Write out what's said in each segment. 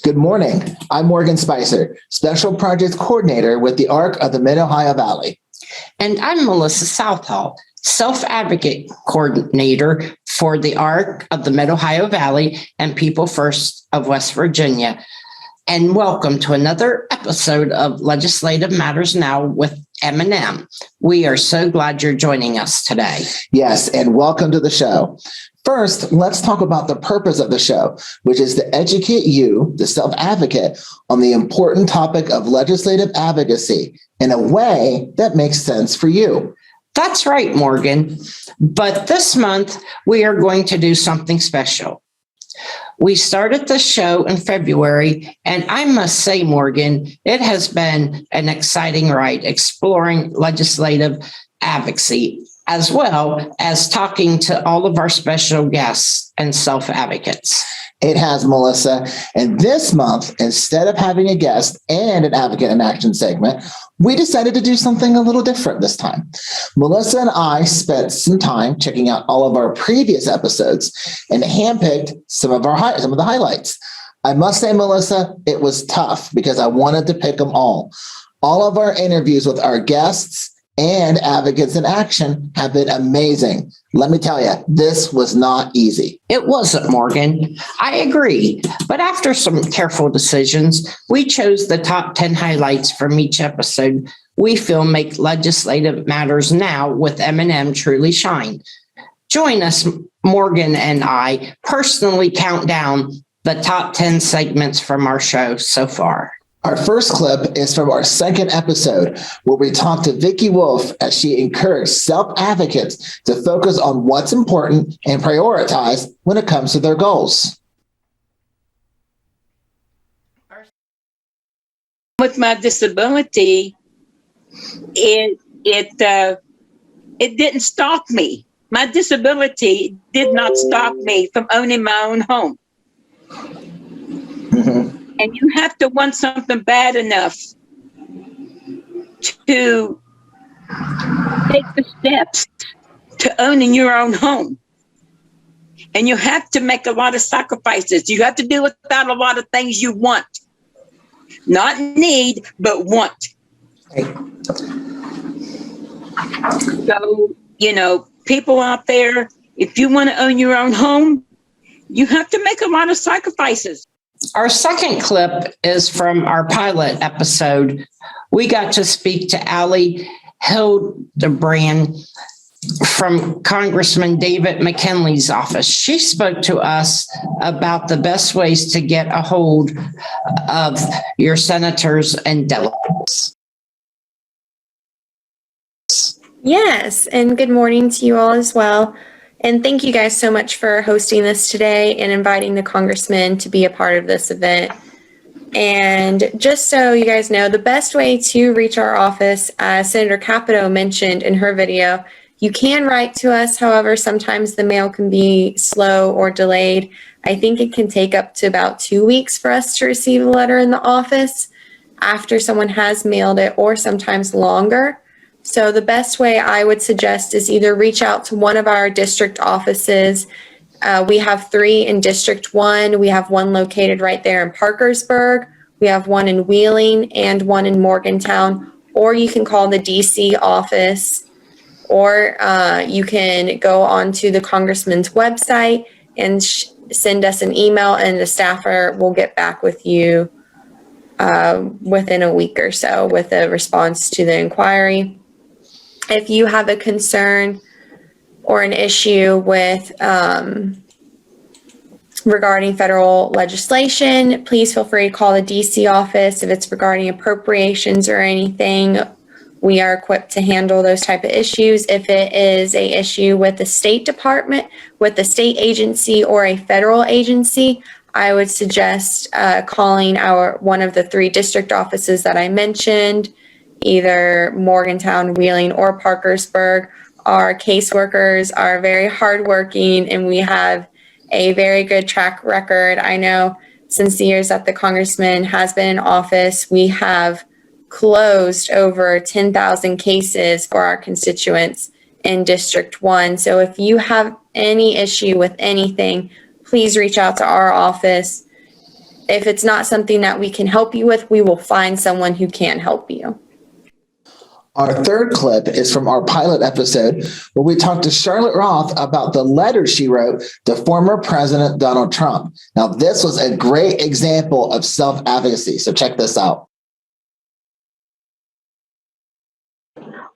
Good morning. I'm Morgan Spicer, Special Projects Coordinator with the ARC of the Mid-Ohio Valley. And I'm Melissa Southall, Self-Advocate Coordinator for the ARC of the Mid-Ohio Valley and People First of West Virginia. And welcome to another episode of Legislative Matters Now with M&M. We are so glad you're joining us today. Yes, and welcome to the show. First, let's talk about the purpose of the show, which is to educate you, the self-advocate, on the important topic of legislative advocacy in a way that makes sense for you. That's right, Morgan. But this month, we are going to do something special. We started the show in February, and I must say, Morgan, it has been an exciting ride exploring legislative advocacy, as well as talking to all of our special guests and self-advocates. It has, Melissa. And this month, instead of having a guest and an advocate in action segment, we decided to do something a little different this time. Melissa and I spent some time checking out all of our previous episodes and handpicked some of the highlights. I must say, Melissa, it was tough because I wanted to pick them all. All of our interviews with our guests and advocates in action have been amazing. Let me tell you, this was not easy. It wasn't, Morgan. I agree. But after some careful decisions, we chose the top 10 highlights from each episode we feel make legislative matters now with M&M truly shine. Join us, Morgan and I personally count down the top 10 segments from our show so far. Our first clip is from our second episode, where we talked to Vicki Wolf as she encouraged self-advocates to focus on what's important and prioritize when it comes to their goals. With my disability, it didn't stop me. My disability did not stop me from owning my own home. Mm-hmm. And you have to want something bad enough to take the steps to owning your own home. And you have to make a lot of sacrifices. You have to do without a lot of things you want. Not need, but want. So, people out there, if you want to own your own home, you have to make a lot of sacrifices. Our second clip is from our pilot episode. We got to speak to Allie Hildebrand from Congressman David McKinley's office. She spoke to us about the best ways to get a hold of your senators and delegates. Yes, and good morning to you all as well. And thank you guys so much for hosting this today and inviting the congressman to be a part of this event. And just so you guys know, the best way to reach our office, as Senator Capito mentioned in her video, you can write to us. However, sometimes the mail can be slow or delayed. I think it can take up to about 2 weeks for us to receive a letter in the office after someone has mailed it, or sometimes longer. So the best way I would suggest is either reach out to one of our district offices. We have 3 in District 1. We have one located right there in Parkersburg. We have one in Wheeling and one in Morgantown. Or you can call the DC office, or you can go onto the congressman's website and send us an email, and the staffer will get back with you within a week or so with a response to the inquiry. If you have a concern or an issue with regarding federal legislation, please feel free to call the DC office. If it's regarding appropriations or anything, we are equipped to handle those type of issues. If it is a issue with the State Department, with the state agency or a federal agency, I would suggest calling one of the 3 district offices that I mentioned, either Morgantown, Wheeling, or Parkersburg. Our caseworkers are very hardworking, and we have a very good track record. I know since the years that the congressman has been in office, we have closed over 10,000 cases for our constituents in District 1. So if you have any issue with anything, please reach out to our office. If it's not something that we can help you with, we will find someone who can help you. Our third clip is from our pilot episode where we talked to Charlotte Roth about the letter she wrote to former President Donald Trump. Now, this was a great example of self-advocacy, so check this out.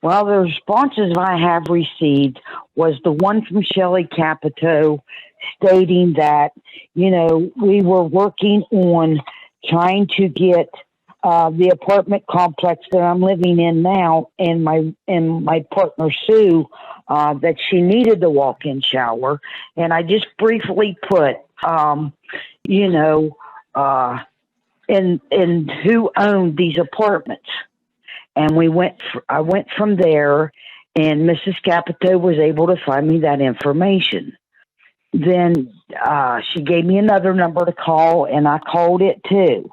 Well, the responses I have received was the one from Shelley Capito stating that, we were working on trying to get the apartment complex that I'm living in now, and my partner Sue, that she needed the walk-in shower, and I just briefly put, and who owned these apartments, and I went from there, and Mrs. Capito was able to find me that information. Then she gave me another number to call, and I called it too.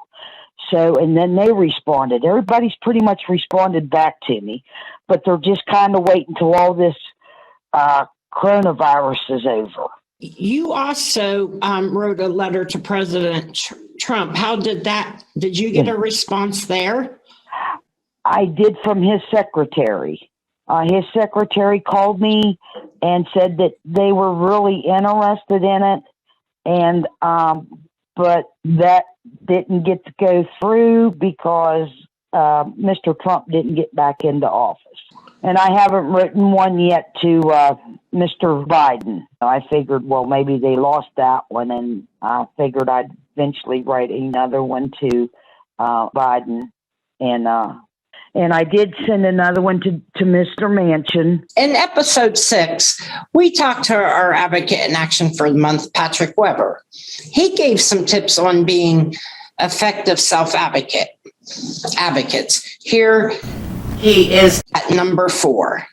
So, and then they responded. Everybody's pretty much responded back to me, but they're just kind of waiting until all this coronavirus is over. You also wrote a letter to President Trump. How did you get a response there? I did, from his secretary. His secretary called me and said that they were really interested in it, and but that didn't get to go through because Mr. Trump didn't get back into office. And I haven't written one yet to Mr. Biden. I figured, well, maybe they lost that one, and I figured I'd eventually write another one to Biden. And I did send another one to Mr. Manchin. In episode 6, we talked to our advocate in action for the month, Patrick Weber. He gave some tips on being effective advocates. Here he is at number 4.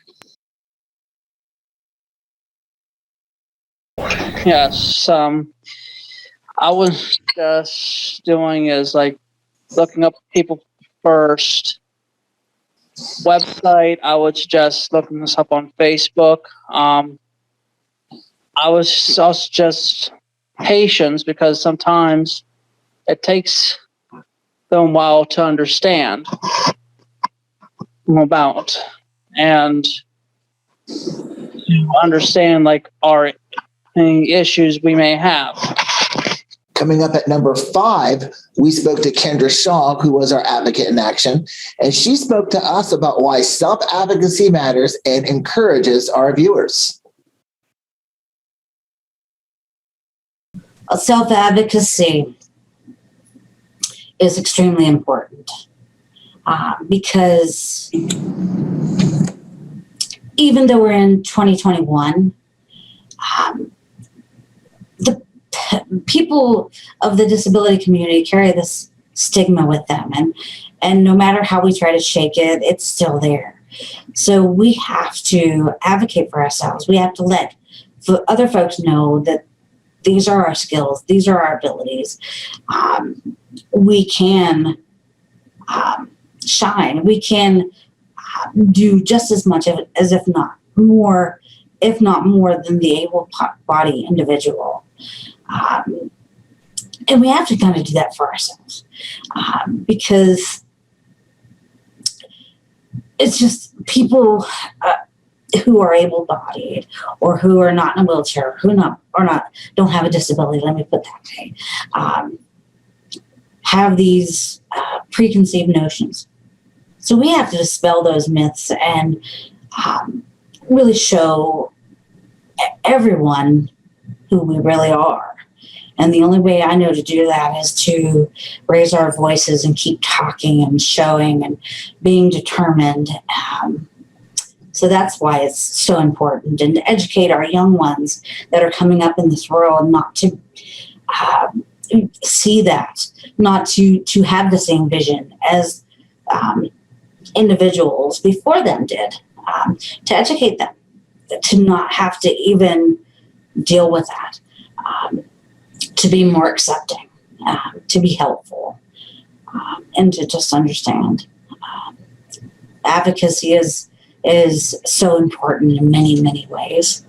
Yes, I was just doing is like looking up people first. Website, I was just looking this up on Facebook. I was also just patience, because sometimes it takes them a while to understand about and to understand like our issues we may have. Coming up at number 5, we spoke to Kendra Shaw, who was our advocate in action, and she spoke to us about why self-advocacy matters and encourages our viewers. Self-advocacy is extremely important because even though we're in 2021, the people of the disability community carry this stigma with them, and no matter how we try to shake it, it's still there. So we have to advocate for ourselves. We have to let other folks know that these are our skills, these are our abilities. We can shine. We can do just as much as if not more than the able-bodied individual. And we have to kind of do that for ourselves because it's just people who are able-bodied or who are not in a wheelchair, don't have a disability, let me put that way, have these preconceived notions. So we have to dispel those myths and really show everyone who we really are. And the only way I know to do that is to raise our voices and keep talking and showing and being determined. So that's why it's so important, and to educate our young ones that are coming up in this world not to see that, not to have the same vision as individuals before them did, to educate them, to not have to even deal with that, to be more accepting, to be helpful, and to just understand. Advocacy is so important in many, many ways.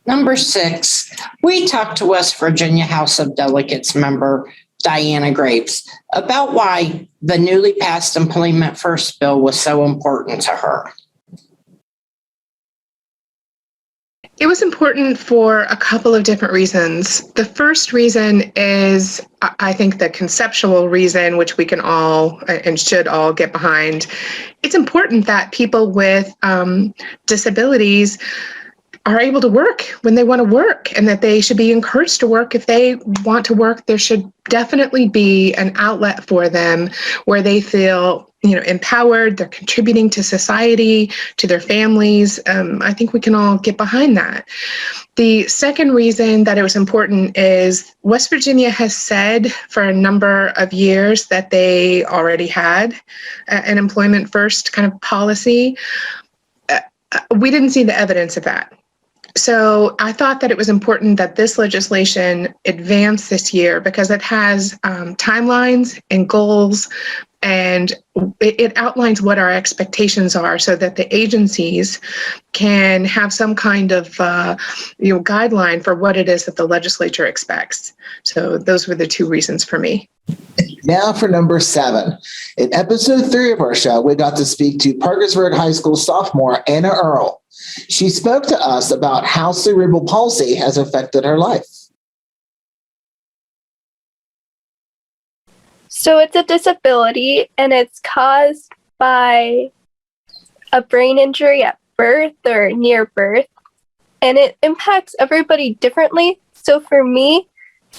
Number 6, we talked to West Virginia House of Delegates member Diana Graves, about why the newly passed Employment First bill was so important to her. It was important for a couple of different reasons. The first reason is, I think, the conceptual reason, which we can all and should all get behind. It's important that people with disabilities are able to work when they want to work, and that they should be encouraged to work if they want to work. There should definitely be an outlet for them where they feel, empowered, they're contributing to society, to their families. I think we can all get behind that. The second reason that it was important is West Virginia has said for a number of years that they already had an employment first kind of policy. We didn't see the evidence of that. So I thought that it was important that this legislation advance this year because it has timelines and goals, and it outlines what our expectations are so that the agencies can have some kind of guideline for what it is that the legislature expects. So those were the two reasons for me. Now for number 7. In episode 3 of our show, we got to speak to Parkersburg High School sophomore Anna Earl. She spoke to us about how cerebral palsy has affected her life. So it's a disability, and it's caused by a brain injury at birth or near birth, and it impacts everybody differently. So for me,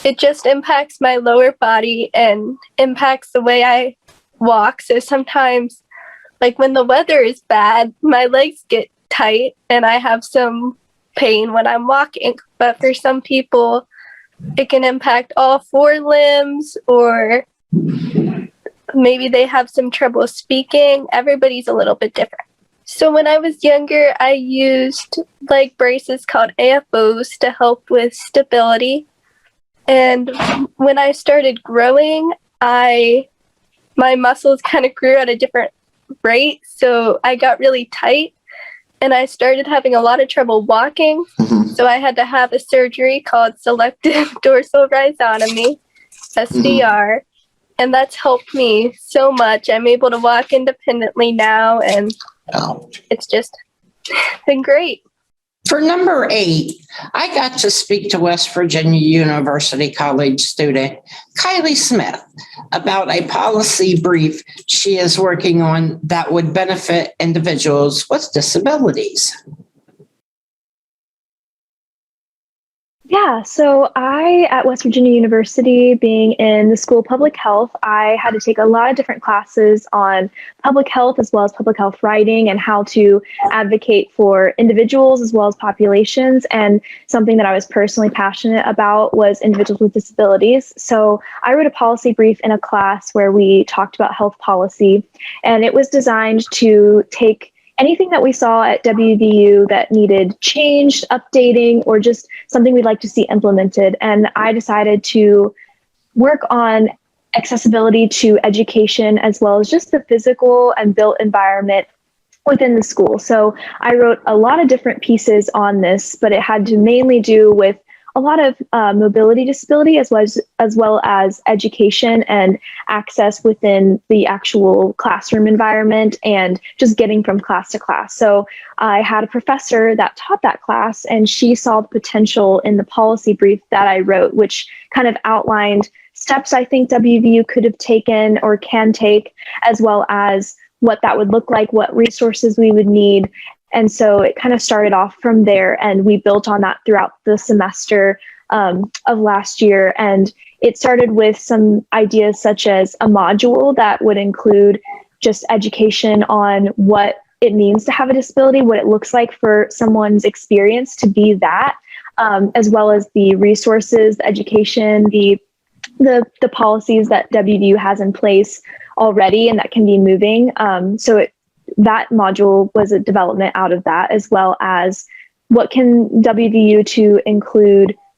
it just impacts my lower body and impacts the way I walk. So sometimes, like when the weather is bad, my legs get tight and I have some pain when I'm walking. But for some people, it can impact all 4 limbs, or maybe they have some trouble speaking. Everybody's a little bit different. So when I was younger, I used leg braces called AFOs to help with stability. And when I started growing, my muscles kind of grew at a different rate. So I got really tight and I started having a lot of trouble walking. So I had to have a surgery called selective dorsal rhizotomy, SDR. And that's helped me so much. I'm able to walk independently now, and it's just been great. For number 8, I got to speak to West Virginia University College student Kylie Smith about a policy brief she is working on that would benefit individuals with disabilities. Yeah, so at West Virginia University, being in the School of Public Health, I had to take a lot of different classes on public health as well as public health writing and how to advocate for individuals as well as populations. And something that I was personally passionate about was individuals with disabilities. So I wrote a policy brief in a class where we talked about health policy, and it was designed to take anything that we saw at WVU that needed changed, updating, or just something we'd like to see implemented. And I decided to work on accessibility to education as well as just the physical and built environment within the school. So I wrote a lot of different pieces on this, but it had to mainly do with a lot of mobility disability as well as education and access within the actual classroom environment and just getting from class to class. So I had a professor that taught that class, and she saw the potential in the policy brief that I wrote, which kind of outlined steps I think WVU could have taken or can take, as well as what that would look like, what resources we would need. And so it kind of started off from there, and we built on that throughout the semester of last year. And it started with some ideas such as a module that would include just education on what it means to have a disability, what it looks like for someone's experience to be that, as well as the resources, the education, the policies that WVU has in place already and that can be moving. That module was a development out of that, as well as what can WVU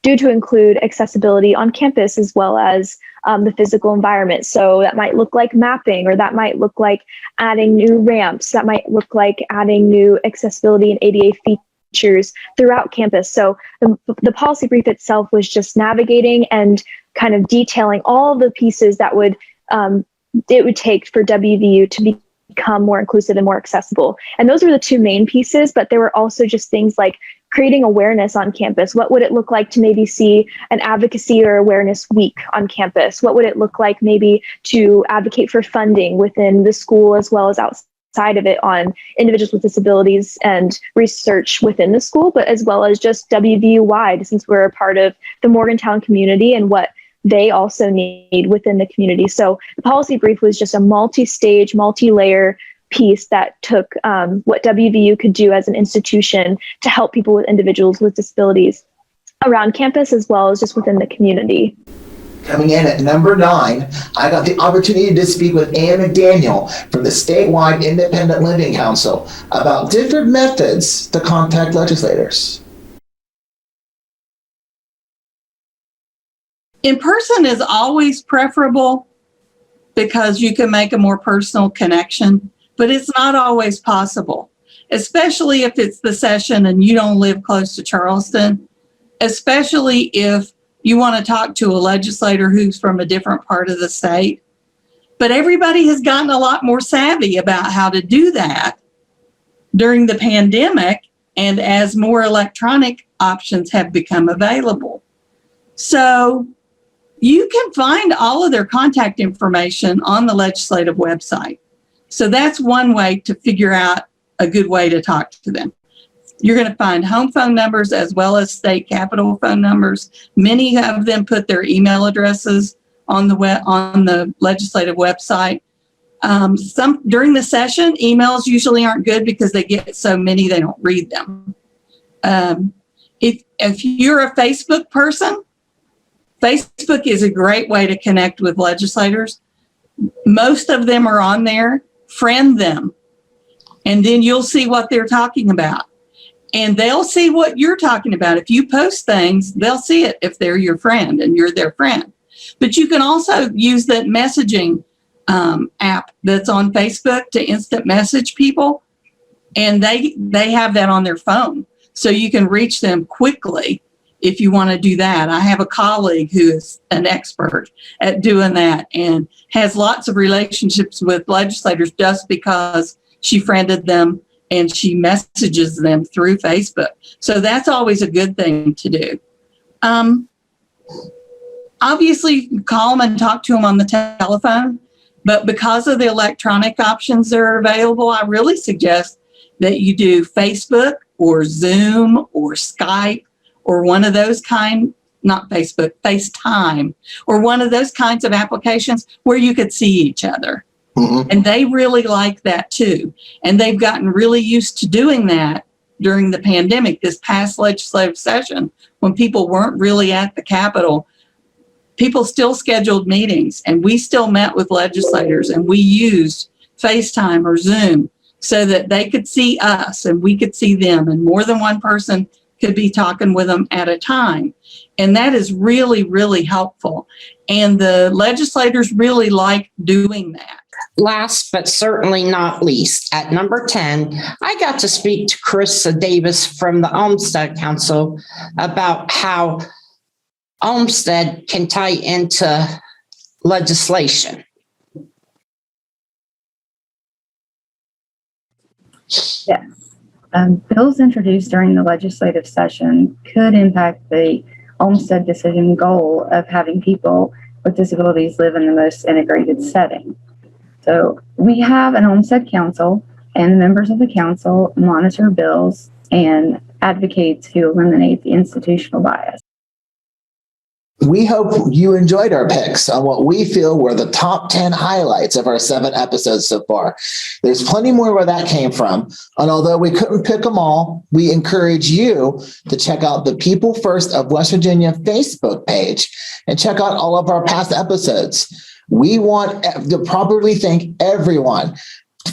do to include accessibility on campus, as well as the physical environment. So that might look like mapping, or that might look like adding new ramps, that might look like adding new accessibility and ADA features throughout campus. So the policy brief itself was just navigating and kind of detailing all the pieces that it would take for WVU to become more inclusive and more accessible. And those were the two main pieces, but there were also just things like creating awareness on campus. What would it look like to maybe see an advocacy or awareness week on campus? What would it look like maybe to advocate for funding within the school as well as outside of it on individuals with disabilities and research within the school, but as well as just WVU wide, since we're a part of the Morgantown community and what they also need within the community. So the policy brief was just a multi-stage, multi-layer piece that took what WVU could do as an institution to help people with individuals with disabilities around campus as well as just within the community. Coming in at number 9, I got the opportunity to speak with Mcdaniel from the Statewide Independent Living Council about different methods to contact legislators. In person is always preferable because you can make a more personal connection, but it's not always possible, especially if it's the session and you don't live close to Charleston, especially if you want to talk to a legislator who's from a different part of the state. But everybody has gotten a lot more savvy about how to do that during the pandemic and as more electronic options have become available. So you can find all of their contact information on the legislative website. So that's one way to figure out a good way to talk to them. You're going to find home phone numbers as well as state capitol phone numbers. Many of them put their email addresses on the legislative website. Some during the session, emails usually aren't good because they get so many they don't read them. If you're a Facebook person, Facebook is a great way to connect with legislators. Most of them are on there. Friend them, and then you'll see what they're talking about. And they'll see what you're talking about. If you post things, they'll see it if they're your friend and you're their friend. But you can also use that messaging app that's on Facebook to instant message people. And they have that on their phone. So you can reach them quickly if you want to do that. I have a colleague who is an expert at doing that and has lots of relationships with legislators just because she friended them and she messages them through Facebook. So that's always a good thing to do. Obviously, you can call them and talk to them on the telephone, but because of the electronic options that are available, I really suggest that you do Facebook or Zoom or Skype or one of those not Facebook, FaceTime, or one of those kinds of applications where you could see each other. Mm-hmm. And they really like that too. And they've gotten really used to doing that during the pandemic. This past legislative session, when people weren't really at the Capitol, people still scheduled meetings and we still met with legislators and we used FaceTime or Zoom so that they could see us and we could see them, and more than one person could be talking with them at a time. And that is really, really helpful. And the legislators really like doing that. Last but certainly not least, at number 10, I got to speak to Carissa Davis from the Olmsted Council about how Olmsted can tie into legislation. Yes. Bills introduced during the legislative session could impact the Olmsted decision goal of having people with disabilities live in the most integrated setting. So we have an Olmsted Council, and members of the council monitor bills and advocate to eliminate the institutional bias. We hope you enjoyed our picks on what we feel were the top 10 highlights of our 7 episodes so far. There's plenty more where that came from. And although we couldn't pick them all, we encourage you to check out the People First of West Virginia Facebook page and check out all of our past episodes. We want to properly thank everyone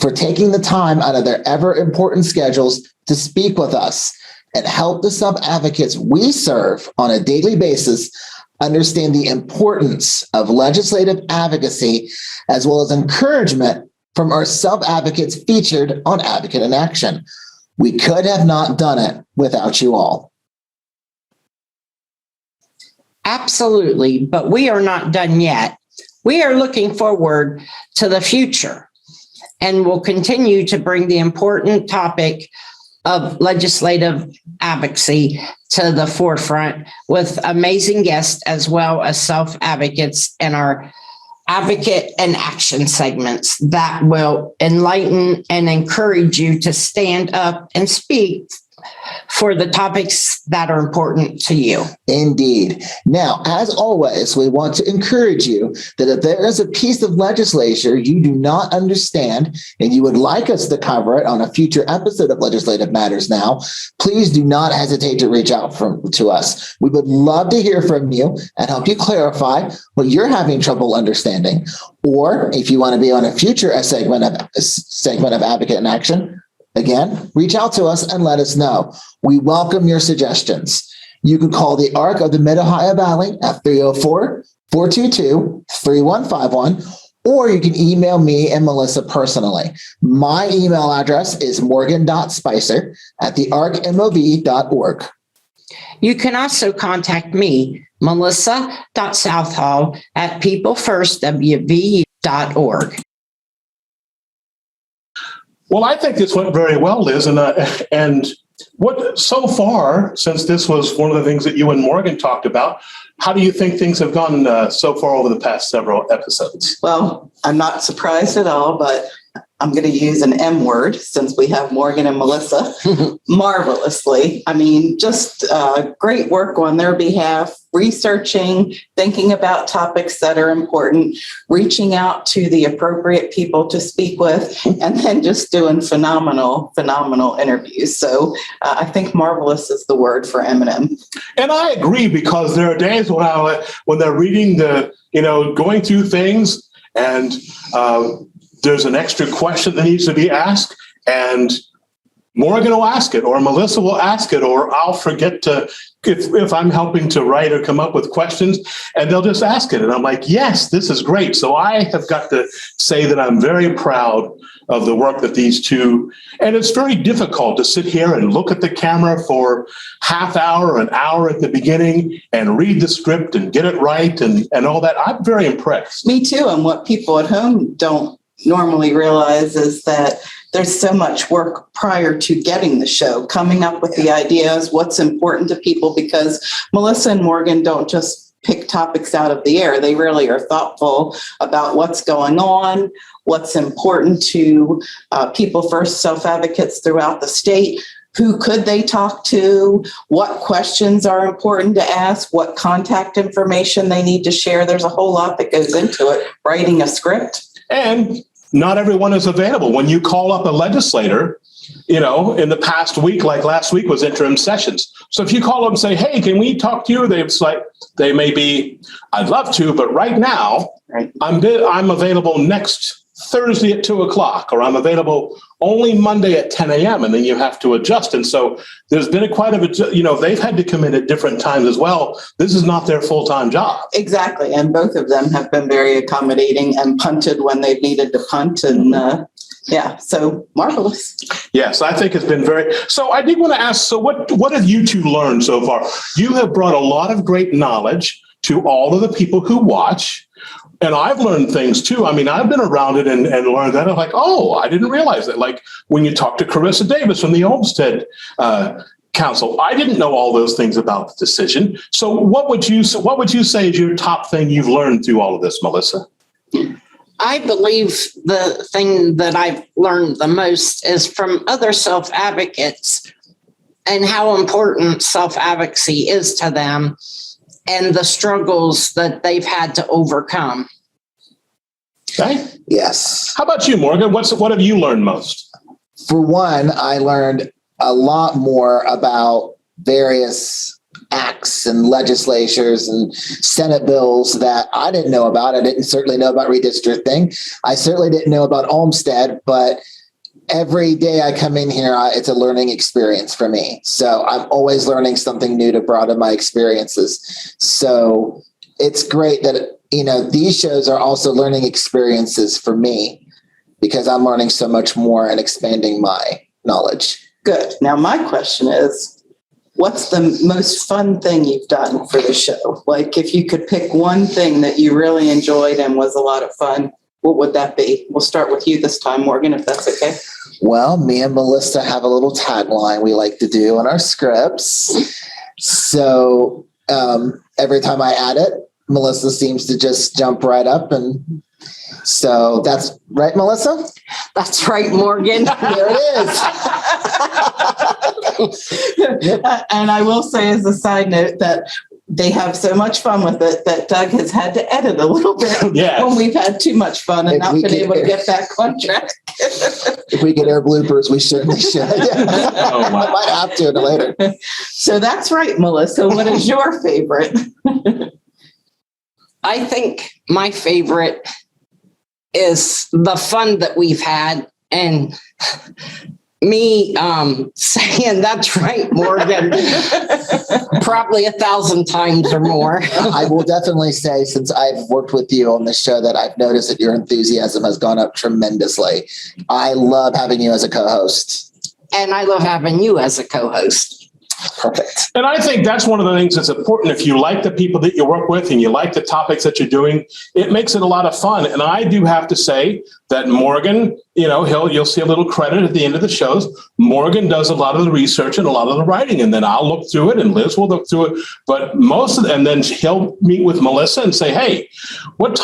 for taking the time out of their ever important schedules to speak with us and help the sub-advocates we serve on a daily basis understand the importance of legislative advocacy, as well as encouragement from our sub-advocates featured on Advocate in Action. We could have not done it without you all. Absolutely, but we are not done yet. We are looking forward to the future and will continue to bring the important topic of legislative advocacy to the forefront with amazing guests as well as self-advocates in our advocate and action segments that will enlighten and encourage you to stand up and speak for the topics that are important to you. Indeed. Now, as always, we want to encourage you that if there is a piece of legislation you do not understand and you would like us to cover it on a future episode of Legislative Matters Now, please do not hesitate to reach out to us. We would love to hear from you and help you clarify what you're having trouble understanding. Or if you want to be on a future segment of Advocate in Action, again, reach out to us and let us know. We welcome your suggestions. You can call the ARC of the Mid-Ohio Valley at 304-422-3151, or you can email me and Melissa personally. My email address is morgan.spicer@thearcmov.org. You can also contact me, melissa.southall@peoplefirstwv.org. Well, I think this went very well, Liz, and what so far, since this was one of the things that you and Morgan talked about, how do you think things have gone so far over the past several episodes? Well, I'm not surprised at all, but I'm going to use an M word since we have Morgan and Melissa. Marvelously. I mean, just great work on their behalf, researching, thinking about topics that are important, reaching out to the appropriate people to speak with, and then just doing phenomenal interviews. So I think marvelous is the word for M&M. And I agree, because there are days when they're reading going through things and there's an extra question that needs to be asked, and Morgan will ask it, or Melissa will ask it, or I'll forget to, if I'm helping to write or come up with questions, and they'll just ask it. And I'm like, yes, this is great. So I have got to say that I'm very proud of the work that these two, and it's very difficult to sit here and look at the camera for half hour, an hour at the beginning and read the script and get it right and all that. I'm very impressed. Me too. And what people at home don't normally realize is that there's so much work prior to getting the show, coming up with the ideas, what's important to people, because Melissa and Morgan don't just pick topics out of the air. They really are thoughtful about what's going on, what's important to people first self-advocates throughout the state. Who could they talk to? What questions are important to ask? What contact information they need to share? There's a whole lot that goes into it, writing a script. And not everyone is available. When you call up a legislator, in the past week, like last week was interim sessions. So if you call them and say, hey, can we talk to you? They may be, I'd love to, but right now I'm available next Thursday at 2:00, or I'm available only Monday at 10 a.m. And then you have to adjust. And so there's been they've had to come in at different times as well. This is not their full-time job. Exactly. And both of them have been very accommodating and punted when they've needed to punt. And so marvelous. Yes, I think it's been very. So I did want to ask, so what have you two learned so far? You have brought a lot of great knowledge to all of the people who watch. And I've learned things too. I mean, I've been around it and learned that. I'm like, oh, I didn't realize that. Like when you talk to Carissa Davis from the Olmsted Council, I didn't know all those things about the decision. So what would you say is your top thing you've learned through all of this, Melissa? I believe the thing that I've learned the most is from other self-advocates and how important self-advocacy is to them and the struggles that they've had to overcome. Okay. Yes. How about you, Morgan? What have you learned most? For one, I learned a lot more about various acts and legislatures and Senate bills that I didn't know about. I didn't certainly know about redistricting. I certainly didn't know about Olmsted, but every day I come in here, it's a learning experience for me. So I'm always learning something new to broaden my experiences. So it's great that, these shows are also learning experiences for me because I'm learning so much more and expanding my knowledge. Good. Now, my question is, what's the most fun thing you've done for the show? Like if you could pick one thing that you really enjoyed and was a lot of fun, what would that be? We'll start with you this time, Morgan, if that's okay. Well, me and Melissa have a little tagline we like to do on our scripts. So every time I add it, Melissa seems to just jump right up. And so that's right, Melissa? That's right, Morgan. There it is. And I will say as a side note that they have so much fun with it that Doug has had to edit a little bit when we've had too much fun and not been able to get back on track. If we get air bloopers, we certainly should. I might have to later. So that's right, Melissa. What is your favorite? I think my favorite is the fun that we've had and me saying that's right, Morgan, probably 1,000 times or more. I will definitely say, since I've worked with you on this show, that I've noticed that your enthusiasm has gone up tremendously. I love having you as a co-host. And I love having you as a co-host. Perfect. And I think that's one of the things that's important. If you like the people that you work with and you like the topics that you're doing, it makes it a lot of fun. And I do have to say that Morgan, you'll see a little credit at the end of the shows. Morgan does a lot of the research and a lot of the writing, and then I'll look through it and Liz will look through it. But and then he'll meet with Melissa and say, hey, what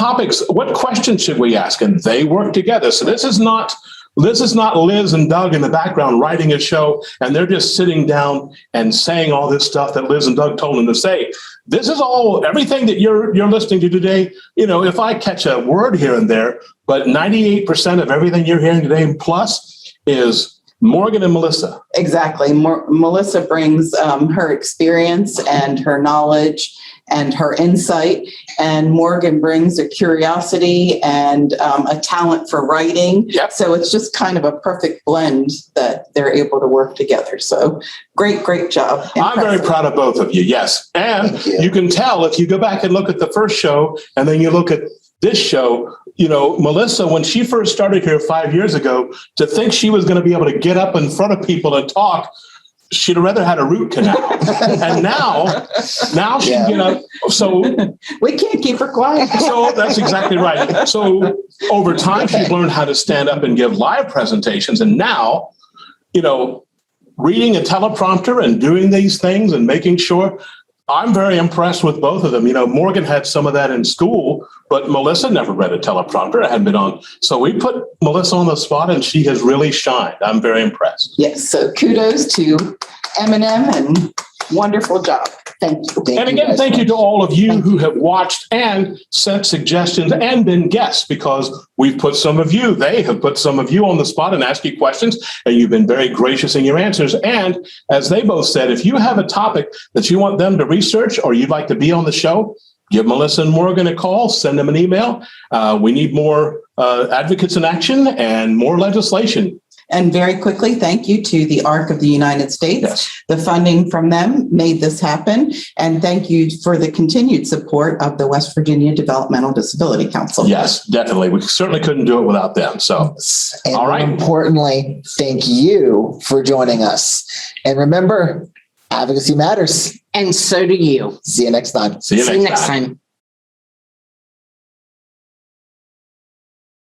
questions should we ask? And they work together. So this is not Liz and Doug in the background writing a show, and they're just sitting down and saying all this stuff that Liz and Doug told them to say. This is all, everything that you're listening to today, if I catch a word here and there, but 98% of everything you're hearing today plus is Morgan and Melissa. Exactly. Melissa brings her experience and her knowledge and her insight, and Morgan brings a curiosity and a talent for writing. Yep. So it's just kind of a perfect blend that they're able to work together. So great job. Impressive. I'm very proud of both of you. Yes. And you can tell if you go back and look at the first show and then you look at this show, Melissa, when she first started here 5 years ago, to think she was going to be able to get up in front of people and talk, she'd have rather had a root canal. And now she can get up. So we can't keep her quiet. So that's exactly right. So over time, she's learned how to stand up and give live presentations. And now, reading a teleprompter and doing these things and making sure, I'm very impressed with both of them. Morgan had some of that in school, but Melissa never read a teleprompter. It hadn't been on. So we put Melissa on the spot and she has really shined. I'm very impressed. Yes. So kudos to Eminem and wonderful job. Thank you. Thank you to all of you who have watched and sent suggestions and been guests, because they have put some of you on the spot and asked you questions, and you've been very gracious in your answers. And as they both said, if you have a topic that you want them to research or you'd like to be on the show, give Melissa and Morgan a call, send them an email. We need more advocates in action and more legislation. And very quickly, thank you to the ARC of the United States. Yes. The funding from them made this happen. And thank you for the continued support of the West Virginia Developmental Disability Council. Yes, definitely. We certainly couldn't do it without them. So, and all right. More importantly, thank you for joining us. And remember, advocacy matters. And so do you. See you next time. See you next time.